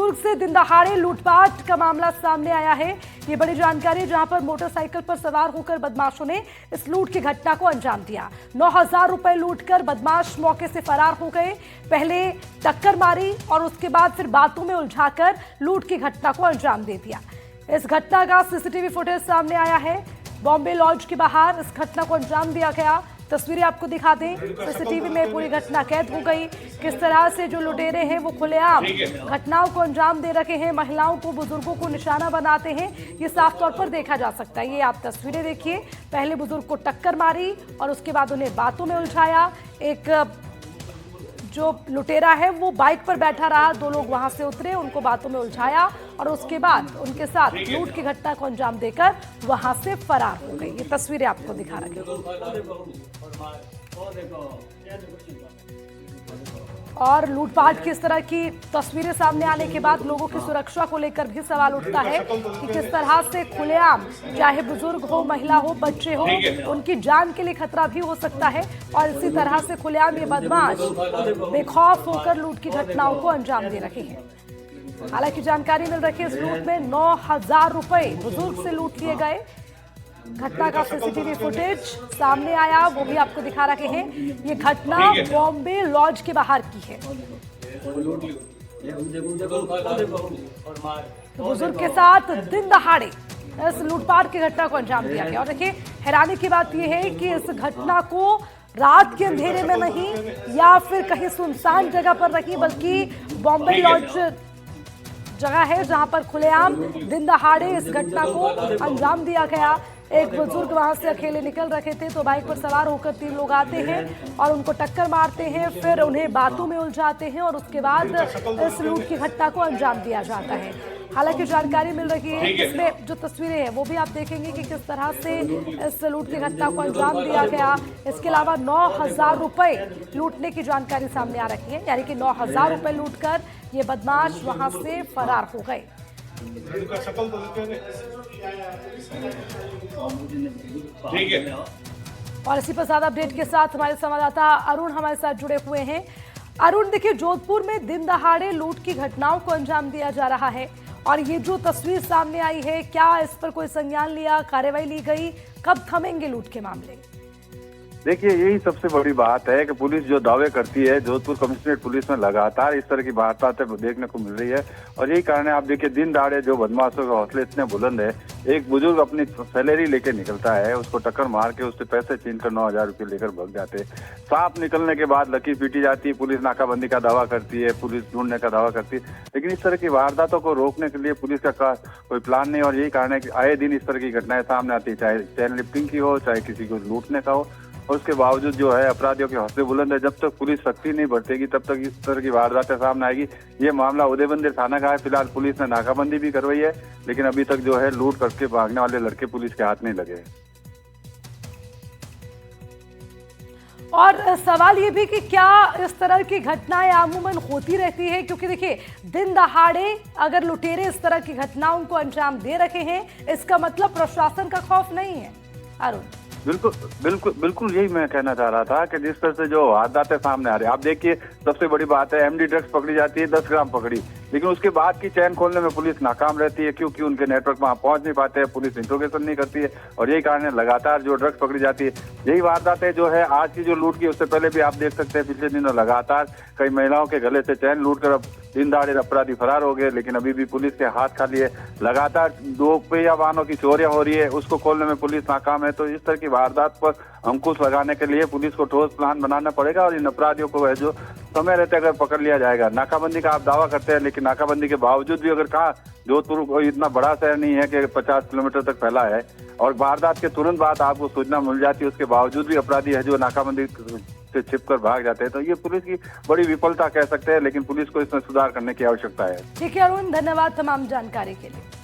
बुजुर्ग से दिन दहाड़े लूटपाट का मामला सामने आया है। ये बड़ी जानकारी, जहां पर मोटरसाइकिल पर सवार होकर बदमाशों ने इस लूट की घटना को अंजाम दिया। 9,000 रुपए लूटकर बदमाश मौके से फरार हो गए। पहले टक्कर मारी और उसके बाद फिर बातों में उलझाकर लूट की घटना को अंजाम दे दिया। इस घटना का सीसीटीवी फुटेज सामने आया है। बॉम्बे लॉज के बाहर इस घटना को अंजाम दिया गया। तस्वीरें आपको दिखा दें, सीसीटीवी में पूरी घटना कैद हो गई। किस तरह से जो लुटेरे हैं वो खुलेआम घटनाओं को अंजाम दे रखे हैं, महिलाओं को, बुजुर्गों को निशाना बनाते हैं, ये साफ तौर पर देखा जा सकता है। ये आप तस्वीरें देखिए, पहले बुजुर्ग को टक्कर मारी और उसके बाद उन्हें बातों में उलझाया। एक जो लुटेरा है वो बाइक पर बैठा रहा, दो लोग वहां से उतरे, उनको बातों में उलझाया और उसके बाद उनके साथ लूट की घटना को अंजाम देकर वहां से फरार हो गई। ये तस्वीरें आपको दिखा रहे हैं। और लूटपाट की इस तरह की तस्वीरें सामने आने के बाद लोगों की सुरक्षा को लेकर भी सवाल उठता है कि किस तरह से खुलेआम, चाहे बुजुर्ग हो, महिला हो, बच्चे हो, उनकी जान के लिए खतरा भी हो सकता है। और इसी तरह से खुलेआम ये बदमाश बेखौफ होकर लूट की घटनाओं को अंजाम दे रहे हैं। हालांकि जानकारी मिल रही है इस लूट में 9,000 रुपए बुजुर्ग से लूट लिए गए। घटना का सीसीटीवी फुटेज सामने आया, वो भी आपको दिखा रहे हैं। ये घटना बॉम्बे लॉज के बाहर की है। बुजुर्ग के साथ दिन दहाड़े इस लूटपाट की घटना को अंजाम दिया गया। और देखिए, हैरानी की बात यह है कि इस घटना को रात के अंधेरे में नहीं या फिर कहीं सुनसान जगह पर नहीं, बल्कि बॉम्बे लॉज जगह है जहां पर खुलेआम दिन दहाड़े इस घटना को अंजाम दिया गया। एक बुजुर्ग वहां से अकेले निकल रहे थे तो बाइक पर सवार होकर 3 लोग आते हैं और उनको टक्कर मारते हैं, फिर उन्हें बातों में उलझाते हैं और उसके बाद इस लूट की घटना को अंजाम दिया जाता है। हालांकि जानकारी मिल रही है, इसमें जो तस्वीरें हैं वो भी आप देखेंगे कि किस तरह से इस लूट की घटना को अंजाम दिया गया। इसके अलावा 9,000 रुपए लूटने की जानकारी सामने आ रही है, यानी कि 9,000 रुपए लूटकर ये बदमाश वहां से फरार हो गए। ठीक है। और इसी पर ज्यादा अपडेट के साथ हमारे संवाददाता अरुण हमारे साथ जुड़े हुए हैं। अरुण, देखिए, जोधपुर में दिन दहाड़े लूट की घटनाओं को अंजाम दिया जा रहा है और ये जो तस्वीर सामने आई है, क्या इस पर कोई संज्ञान लिया, कार्रवाई ली गई, कब थमेंगे लूट के मामले? देखिए, यही सबसे बड़ी बात है कि पुलिस जो दावे करती है, जोधपुर कमिश्नरेट पुलिस में लगातार इस तरह की वारदातें देखने को मिल रही है। और यही कारण है, आप देखिए, दिन दहाड़े जो बदमाशों के हौसले इतने बुलंद है। एक बुजुर्ग अपनी सैलरी लेके निकलता है, उसको टक्कर मार के उससे पैसे छीनकर 9,000 रुपये लेकर भाग जाते। सांप निकलने के बाद लकीर पीटी जाती है, पुलिस नाकाबंदी का दावा करती है, पुलिस ढूंढने का दावा करती है, लेकिन इस तरह की वारदातों को रोकने के लिए पुलिस का कोई प्लान नहीं। और यही कारण है कि आए दिन इस तरह की घटनाएं सामने आती है, चाहे चैन लिफ्टिंग की हो, चाहे किसी को लूटने का हो। और उसके बावजूद जो है अपराधियों के हौसले बुलंद है। जब तक पुलिस सख्ती नहीं बरतेगी तब तक इस तरह की वारदातें सामने आएगी। ये मामला उदय मंदिर थाना का है। फिलहाल पुलिस ने नाकाबंदी भी करवाई है, लेकिन अभी तक जो है लूट करके भागने वाले लड़के पुलिस के हाथ नहीं लगे। और सवाल ये भी कि क्या इस तरह की घटनाएं अमूमन होती रहती है, क्योंकि देखिए, दिन दहाड़े अगर लुटेरे इस तरह की घटनाओं को अंजाम दे रखे हैं, इसका मतलब प्रशासन का खौफ नहीं है। अरुण, बिल्कुल बिल्कुल बिल्कुल यही मैं कहना चाह रहा था कि जिस तरह से जो वारदातें सामने आ रही है, आप देखिए, सबसे बड़ी बात है, एमडी ड्रग्स पकड़ी जाती है, 10 ग्राम पकड़ी, लेकिन उसके बाद की चैन खोलने में पुलिस नाकाम रहती है, क्योंकि उनके नेटवर्क वहां पहुंच नहीं पाते हैं, पुलिस इंट्रोगेशन नहीं करती है। और यही कारण है लगातार जो ड्रग्स पकड़ी जाती है। यही वारदातें जो है आज की जो लूट की, उससे पहले भी आप देख सकते हैं, पिछले दिनों लगातार कई महिलाओं के गले से चैन लूट कर अब दिन दहाड़े अपराधी फरार हो गए, लेकिन अभी भी पुलिस के हाथ खाली है। लगातार 2 पहिया वाहनों की चोरियां हो रही है, उसको खोलने में पुलिस नाकाम है। तो इस तरह की वारदात पर अंकुश लगाने के लिए पुलिस को ठोस प्लान बनाना पड़ेगा और इन अपराधियों को जो समय रहते अगर पकड़ लिया जाएगा। नाकाबंदी का आप दावा करते हैं, लेकिन नाकाबंदी के बावजूद भी अगर कहा, जोधपुर कोई इतना बड़ा शहर नहीं है कि 50 किलोमीटर तक फैला है और वारदात के तुरंत बाद आपको सूचना मिल जाती है, उसके बावजूद भी अपराधी है जो नाकाबंदी से छिपकर भाग जाते हैं। तो ये पुलिस की बड़ी विफलता कह सकते हैं, लेकिन पुलिस को इसमें सुधार करने की आवश्यकता है। ठीक है अरुण, धन्यवाद तमाम जानकारी के लिए।